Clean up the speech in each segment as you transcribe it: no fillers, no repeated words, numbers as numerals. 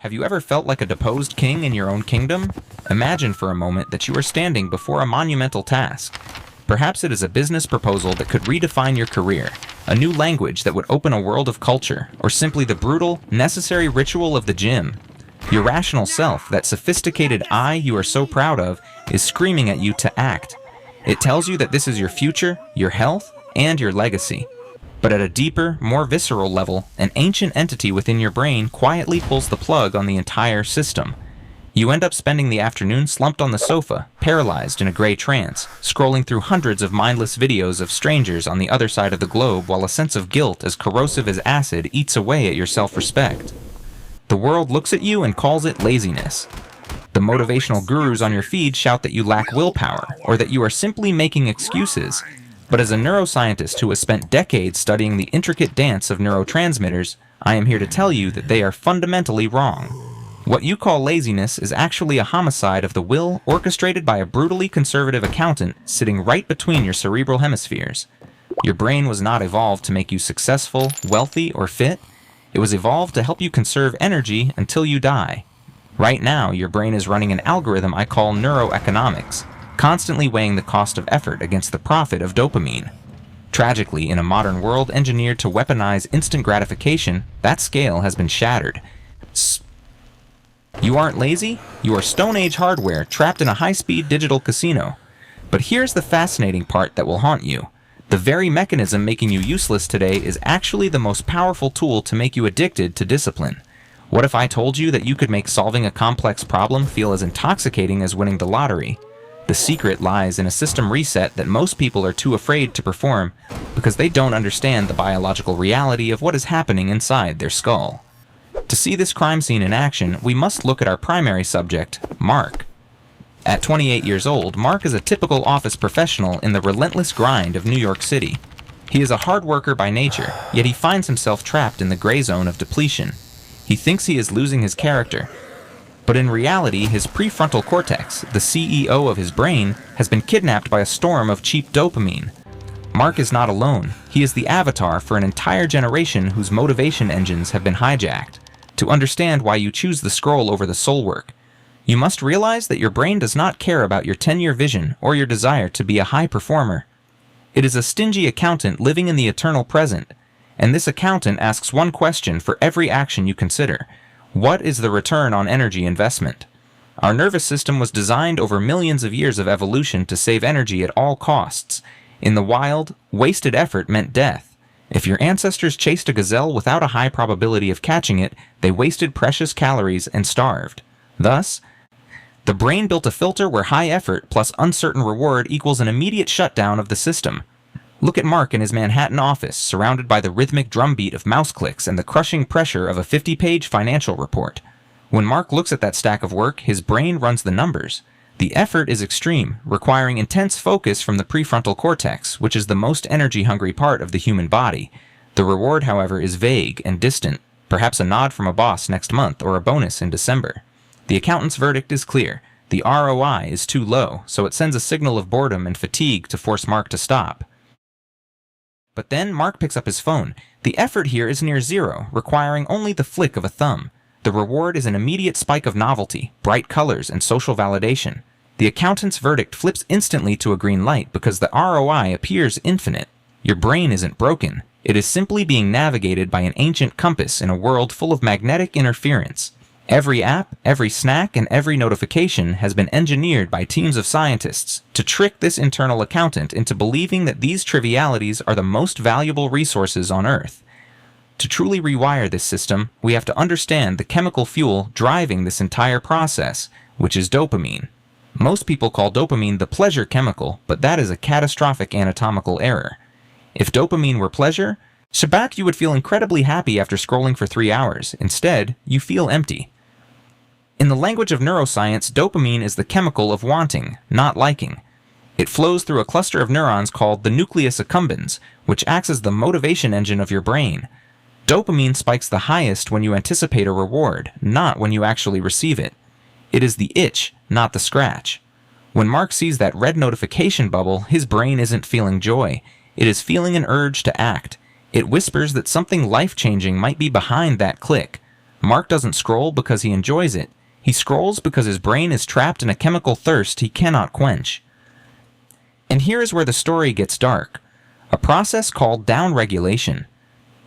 Have you ever felt like a deposed king in your own kingdom? Imagine for a moment that you are standing before a monumental task. Perhaps it is a business proposal that could redefine your career, a new language that would open a world of culture, or simply the brutal, necessary ritual of the gym. Your rational self, that sophisticated I you are so proud of, is screaming at you to act. It tells you that this is your future, your health, and your legacy. But at a deeper, more visceral level, an ancient entity within your brain quietly pulls the plug on the entire system. You end up spending the afternoon slumped on the sofa, paralyzed in a gray trance, scrolling through hundreds of mindless videos of strangers on the other side of the globe while a sense of guilt as corrosive as acid eats away at your self-respect. The world looks at you and calls it laziness. The motivational gurus on your feed shout that you lack willpower, or that you are simply making excuses. But as a neuroscientist who has spent decades studying the intricate dance of neurotransmitters, I am here to tell you that they are fundamentally wrong. What you call laziness is actually a homicide of the will orchestrated by a brutally conservative accountant sitting right between your cerebral hemispheres. Your brain was not evolved to make you successful, wealthy, or fit. It was evolved to help you conserve energy until you die. Right now, your brain is running an algorithm I call neuro-economics, constantly weighing the cost of effort against the profit of dopamine. Tragically, in a modern world engineered to weaponize instant gratification, that scale has been shattered. You aren't lazy? You are Stone Age hardware trapped in a high-speed digital casino. But here's the fascinating part that will haunt you. The very mechanism making you useless today is actually the most powerful tool to make you addicted to discipline. What if I told you that you could make solving a complex problem feel as intoxicating as winning the lottery? The secret lies in a system reset that most people are too afraid to perform because they don't understand the biological reality of what is happening inside their skull. To see this crime scene in action, we must look at our primary subject, Mark. At 28 years old, Mark is a typical office professional in the relentless grind of New York City. He is a hard worker by nature, yet he finds himself trapped in the gray zone of depletion. He thinks he is losing his character, but in reality, his prefrontal cortex, the CEO of his brain, has been kidnapped by a storm of cheap dopamine. Mark is not alone. He is the avatar for an entire generation whose motivation engines have been hijacked. To understand why you choose the scroll over the soul work, you must realize that your brain does not care about your 10-year vision or your desire to be a high performer. It is a stingy accountant living in the eternal present, and this accountant asks one question for every action you consider. What is the return on energy investment? Our nervous system was designed over millions of years of evolution to save energy at all costs. In the wild, wasted effort meant death. If your ancestors chased a gazelle without a high probability of catching it, they wasted precious calories and starved. Thus, the brain built a filter where high effort plus uncertain reward equals an immediate shutdown of the system. Look at Mark in his Manhattan office, surrounded by the rhythmic drumbeat of mouse clicks and the crushing pressure of a 50-page financial report. When Mark looks at that stack of work, his brain runs the numbers. The effort is extreme, requiring intense focus from the prefrontal cortex, which is the most energy-hungry part of the human body. The reward, however, is vague and distant, perhaps a nod from a boss next month or a bonus in December. The accountant's verdict is clear. The ROI is too low, so it sends a signal of boredom and fatigue to force Mark to stop. But then Mark picks up his phone. The effort here is near zero, requiring only the flick of a thumb. The reward is an immediate spike of novelty, bright colors, and social validation. The accountant's verdict flips instantly to a green light because the ROI appears infinite. Your brain isn't broken. It is simply being navigated by an ancient compass in a world full of magnetic interference. Every app, every snack, and every notification has been engineered by teams of scientists to trick this internal accountant into believing that these trivialities are the most valuable resources on Earth. To truly rewire this system, we have to understand the chemical fuel driving this entire process, which is dopamine. Most people call dopamine the pleasure chemical, but that is a catastrophic anatomical error. If dopamine were pleasure, Shabbat, you would feel incredibly happy after scrolling for 3 hours. Instead, you feel empty. In the language of neuroscience, dopamine is the chemical of wanting, not liking. It flows through a cluster of neurons called the nucleus accumbens, which acts as the motivation engine of your brain. Dopamine spikes the highest when you anticipate a reward, not when you actually receive it. It is the itch, not the scratch. When Mark sees that red notification bubble, his brain isn't feeling joy. It is feeling an urge to act. It whispers that something life-changing might be behind that click. Mark doesn't scroll because he enjoys it. He scrolls because his brain is trapped in a chemical thirst he cannot quench. And here is where the story gets dark. A process called downregulation.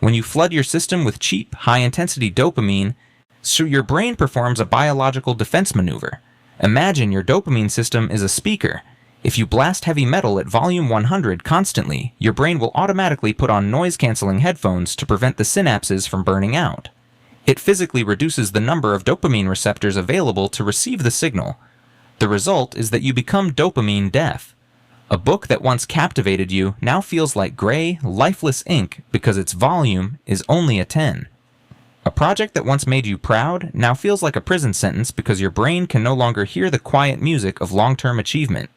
When you flood your system with cheap, high-intensity dopamine, so your brain performs a biological defense maneuver. Imagine your dopamine system is a speaker. If you blast heavy metal at volume 100 constantly, your brain will automatically put on noise-canceling headphones to prevent the synapses from burning out. It physically reduces the number of dopamine receptors available to receive the signal. The result is that you become dopamine deaf. A book that once captivated you now feels like gray, lifeless ink because its volume is only a 10. A project that once made you proud now feels like a prison sentence because your brain can no longer hear the quiet music of long-term achievement.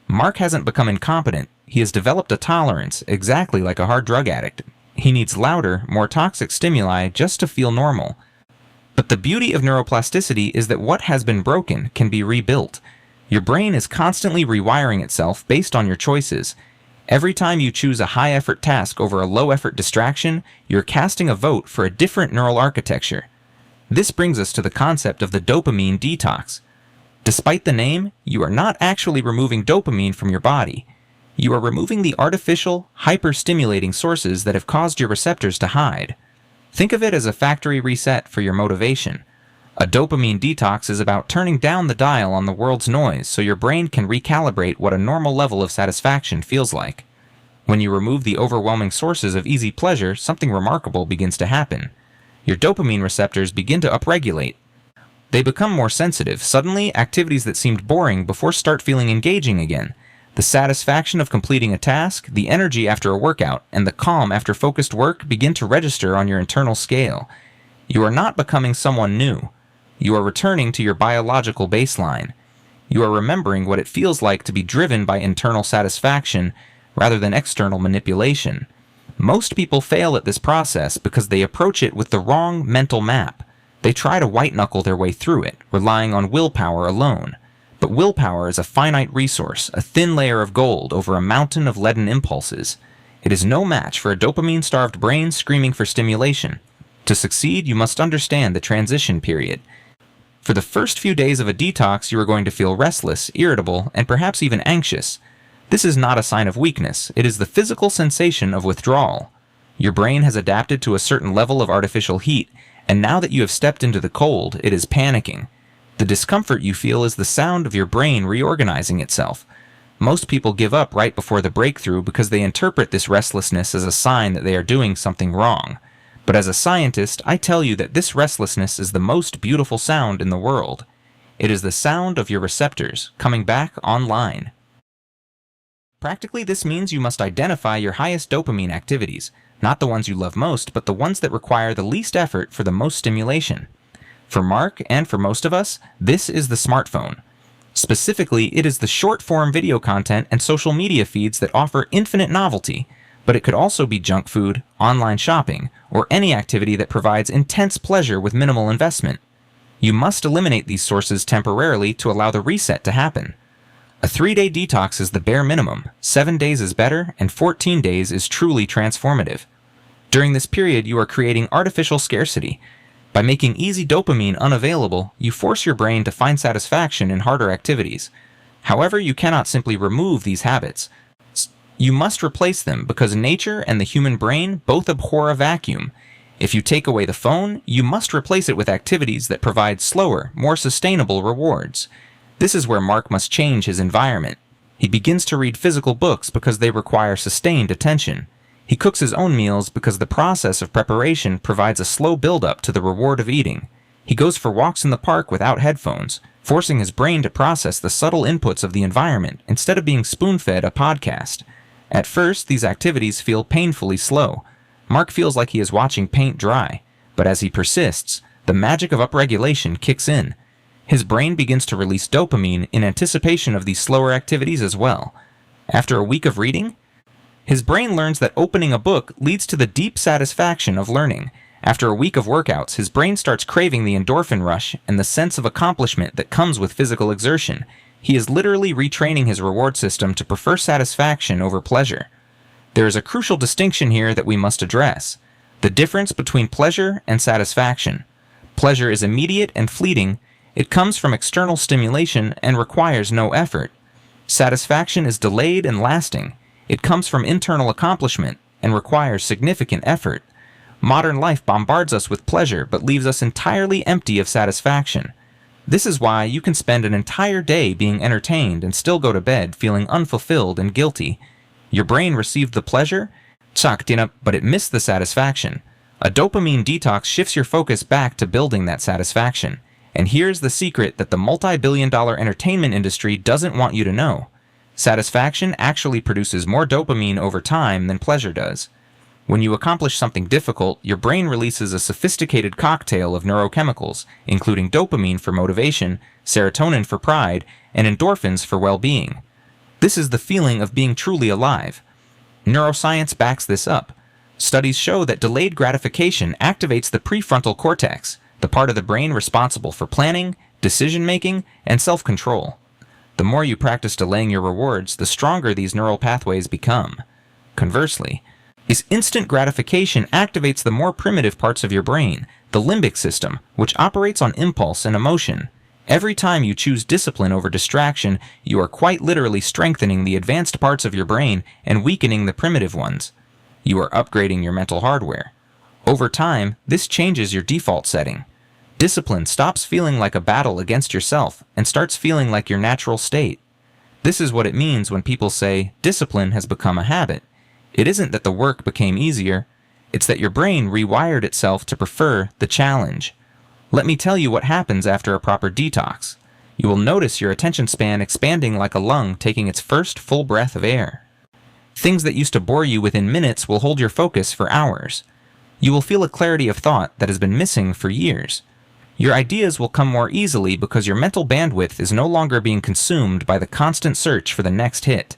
Mark hasn't become incompetent. He has developed a tolerance, exactly like a hard drug addict. He needs louder, more toxic stimuli just to feel normal. But the beauty of neuroplasticity is that what has been broken can be rebuilt. Your brain is constantly rewiring itself based on your choices. Every time you choose a high-effort task over a low-effort distraction, you're casting a vote for a different neural architecture. This brings us to the concept of the dopamine detox. Despite the name, you are not actually removing dopamine from your body. You are removing the artificial, hyper-stimulating sources that have caused your receptors to hide. Think of it as a factory reset for your motivation. A dopamine detox is about turning down the dial on the world's noise so your brain can recalibrate what a normal level of satisfaction feels like. When you remove the overwhelming sources of easy pleasure, something remarkable begins to happen. Your dopamine receptors begin to upregulate. They become more sensitive. Suddenly, activities that seemed boring before start feeling engaging again. The satisfaction of completing a task, the energy after a workout, and the calm after focused work begin to register on your internal scale. You are not becoming someone new. You are returning to your biological baseline. You are remembering what it feels like to be driven by internal satisfaction rather than external manipulation. Most people fail at this process because they approach it with the wrong mental map. They try to white-knuckle their way through it, relying on willpower alone. But willpower is a finite resource, a thin layer of gold over a mountain of leaden impulses. It is no match for a dopamine-starved brain screaming for stimulation. To succeed, you must understand the transition period. For the first few days of a detox, you are going to feel restless, irritable, and perhaps even anxious. This is not a sign of weakness. It is the physical sensation of withdrawal. Your brain has adapted to a certain level of artificial heat, and now that you have stepped into the cold, it is panicking. The discomfort you feel is the sound of your brain reorganizing itself. Most people give up right before the breakthrough because they interpret this restlessness as a sign that they are doing something wrong. But as a scientist, I tell you that this restlessness is the most beautiful sound in the world. It is the sound of your receptors coming back online. Practically, this means you must identify your highest dopamine activities, not the ones you love most, but the ones that require the least effort for the most stimulation. For Mark, and for most of us, this is the smartphone. Specifically, it is the short-form video content and social media feeds that offer infinite novelty, but it could also be junk food, online shopping, or any activity that provides intense pleasure with minimal investment. You must eliminate these sources temporarily to allow the reset to happen. A 3-day detox is the bare minimum, 7 days is better, and 14 days is truly transformative. During this period, you are creating artificial scarcity. By making easy dopamine unavailable, you force your brain to find satisfaction in harder activities. However, you cannot simply remove these habits. You must replace them because nature and the human brain both abhor a vacuum. If you take away the phone, you must replace it with activities that provide slower, more sustainable rewards. This is where Mark must change his environment. He begins to read physical books because they require sustained attention. He cooks his own meals because the process of preparation provides a slow build-up to the reward of eating. He goes for walks in the park without headphones, forcing his brain to process the subtle inputs of the environment instead of being spoon-fed a podcast. At first, these activities feel painfully slow. Mark feels like he is watching paint dry, but as he persists, the magic of upregulation kicks in. His brain begins to release dopamine in anticipation of these slower activities as well. After a week of reading, his brain learns that opening a book leads to the deep satisfaction of learning. After a week of workouts, his brain starts craving the endorphin rush and the sense of accomplishment that comes with physical exertion. He is literally retraining his reward system to prefer satisfaction over pleasure. There is a crucial distinction here that we must address: the difference between pleasure and satisfaction. Pleasure is immediate and fleeting. It comes from external stimulation and requires no effort. Satisfaction is delayed and lasting. It comes from internal accomplishment and requires significant effort. Modern life bombards us with pleasure but leaves us entirely empty of satisfaction. This is why you can spend an entire day being entertained and still go to bed feeling unfulfilled and guilty. Your brain received the pleasure, but it missed the satisfaction. A dopamine detox shifts your focus back to building that satisfaction. And here's the secret that the multi-billion-dollar entertainment industry doesn't want you to know. Satisfaction actually produces more dopamine over time than pleasure does. When you accomplish something difficult, your brain releases a sophisticated cocktail of neurochemicals, including dopamine for motivation, serotonin for pride, and endorphins for well-being. This is the feeling of being truly alive. Neuroscience backs this up. Studies show that delayed gratification activates the prefrontal cortex, the part of the brain responsible for planning, decision-making, and self-control. The more you practice delaying your rewards, the stronger these neural pathways become. Conversely, instant gratification activates the more primitive parts of your brain, the limbic system, which operates on impulse and emotion. Every time you choose discipline over distraction, you are quite literally strengthening the advanced parts of your brain and weakening the primitive ones. You are upgrading your mental hardware. Over time, this changes your default setting. Discipline stops feeling like a battle against yourself and starts feeling like your natural state. This is what it means when people say discipline has become a habit. It isn't that the work became easier, it's that your brain rewired itself to prefer the challenge. Let me tell you what happens after a proper detox. You will notice your attention span expanding like a lung taking its first full breath of air. Things that used to bore you within minutes will hold your focus for hours. You will feel a clarity of thought that has been missing for years. Your ideas will come more easily because your mental bandwidth is no longer being consumed by the constant search for the next hit.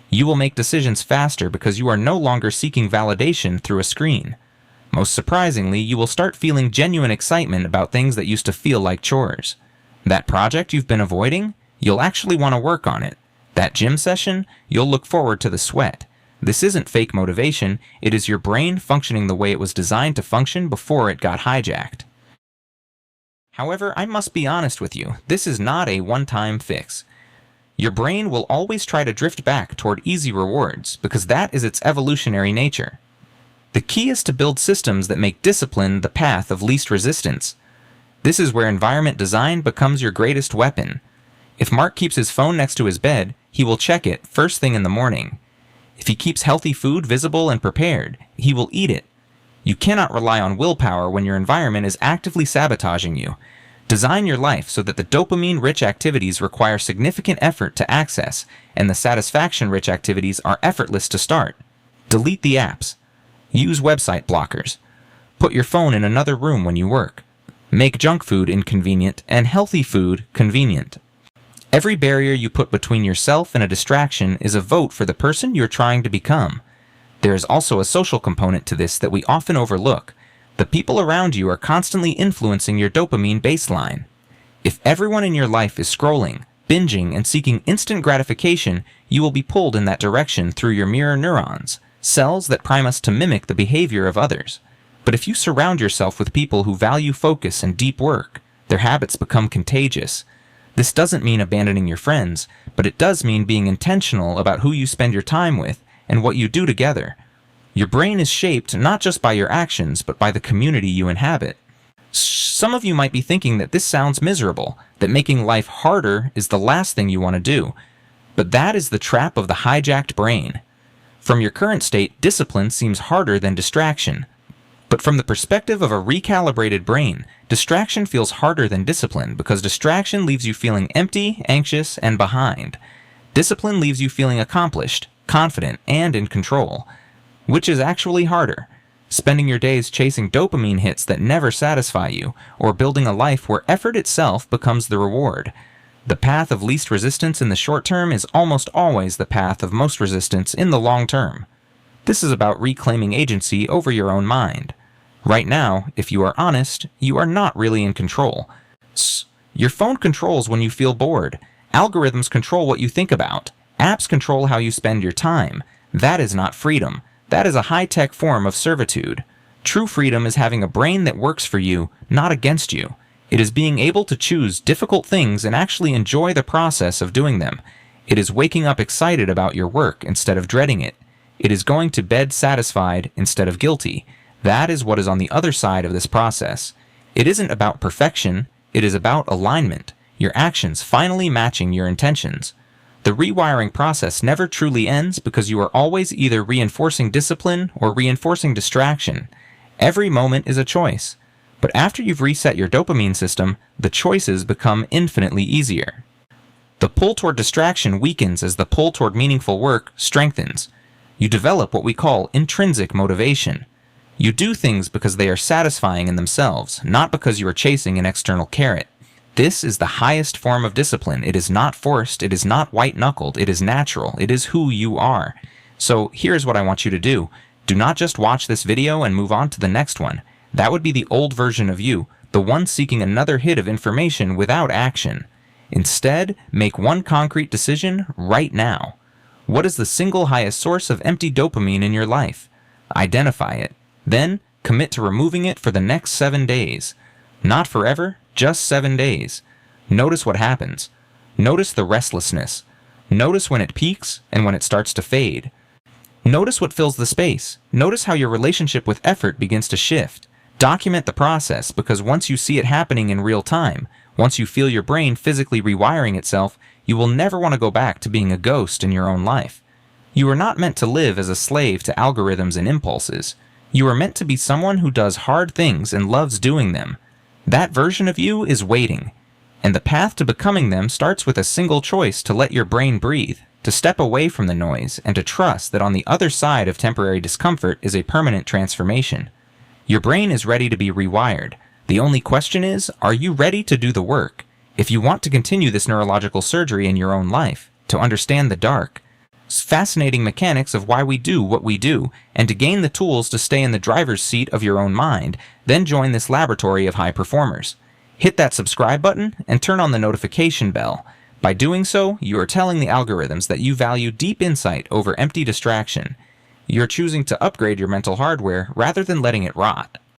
You will make decisions faster because you are no longer seeking validation through a screen. Most surprisingly, you will start feeling genuine excitement about things that used to feel like chores. That project you've been avoiding, you'll actually want to work on it. That gym session, you'll look forward to the sweat. This isn't fake motivation, it is your brain functioning the way it was designed to function before it got hijacked. However, I must be honest with you, this is not a one-time fix. Your brain will always try to drift back toward easy rewards because that is its evolutionary nature. The key is to build systems that make discipline the path of least resistance. This is where environment design becomes your greatest weapon. If Mark keeps his phone next to his bed, he will check it first thing in the morning. If he keeps healthy food visible and prepared, he will eat it. You cannot rely on willpower when your environment is actively sabotaging you. Design your life so that the dopamine-rich activities require significant effort to access, and the satisfaction-rich activities are effortless to start. Delete the apps. Use website blockers. Put your phone in another room when you work. Make junk food inconvenient and healthy food convenient. Every barrier you put between yourself and a distraction is a vote for the person you're trying to become. There is also a social component to this that we often overlook. The people around you are constantly influencing your dopamine baseline. If everyone in your life is scrolling, binging, and seeking instant gratification, you will be pulled in that direction through your mirror neurons, cells that prime us to mimic the behavior of others. But if you surround yourself with people who value focus and deep work, their habits become contagious. This doesn't mean abandoning your friends, but it does mean being intentional about who you spend your time with and what you do together. Your brain is shaped not just by your actions, but by the community you inhabit. Some of you might be thinking that this sounds miserable, that making life harder is the last thing you want to do. But that is the trap of the hijacked brain. From your current state, discipline seems harder than distraction. But from the perspective of a recalibrated brain, distraction feels harder than discipline because distraction leaves you feeling empty, anxious, and behind. Discipline leaves you feeling accomplished, confident, and in control. Which is actually harder? Spending your days chasing dopamine hits that never satisfy you, or building a life where effort itself becomes the reward. The path of least resistance in the short term is almost always the path of most resistance in the long term. This is about reclaiming agency over your own mind. Right now, if you are honest, you are not really in control. Your phone controls when you feel bored. Algorithms control what you think about. Apps control how you spend your time. That is not freedom. That is a high-tech form of servitude. True freedom is having a brain that works for you, not against you. It is being able to choose difficult things and actually enjoy the process of doing them. It is waking up excited about your work instead of dreading it. It is going to bed satisfied instead of guilty. That is what is on the other side of this process. It isn't about perfection, it is about alignment, your actions finally matching your intentions. The rewiring process never truly ends because you are always either reinforcing discipline or reinforcing distraction. Every moment is a choice. But after you've reset your dopamine system, the choices become infinitely easier. The pull toward distraction weakens as the pull toward meaningful work strengthens. You develop what we call intrinsic motivation. You do things because they are satisfying in themselves, not because you are chasing an external carrot. This is the highest form of discipline. It is not forced, it is not white-knuckled, it is natural, it is who you are. So here's what I want you to do. Do not just watch this video and move on to the next one. That would be the old version of you, the one seeking another hit of information without action. Instead, make one concrete decision right now. What is the single highest source of empty dopamine in your life? Identify it. Then, commit to removing it for the next 7 days. Not forever, just 7 days. Notice what happens. Notice the restlessness. Notice when it peaks and when it starts to fade. Notice what fills the space. Notice how your relationship with effort begins to shift. Document the process, because once you see it happening in real time, once you feel your brain physically rewiring itself, you will never want to go back to being a ghost in your own life. You are not meant to live as a slave to algorithms and impulses. You are meant to be someone who does hard things and loves doing them. That version of you is waiting. And the path to becoming them starts with a single choice to let your brain breathe, to step away from the noise, and to trust that on the other side of temporary discomfort is a permanent transformation. Your brain is ready to be rewired. The only question is, are you ready to do the work? If you want to continue this neurological surgery in your own life, to understand the dark, fascinating mechanics of why we do what we do, and to gain the tools to stay in the driver's seat of your own mind, then join this laboratory of high performers. Hit that subscribe button and turn on the notification bell. By doing so, you are telling the algorithms that you value deep insight over empty distraction. You're choosing to upgrade your mental hardware rather than letting it rot.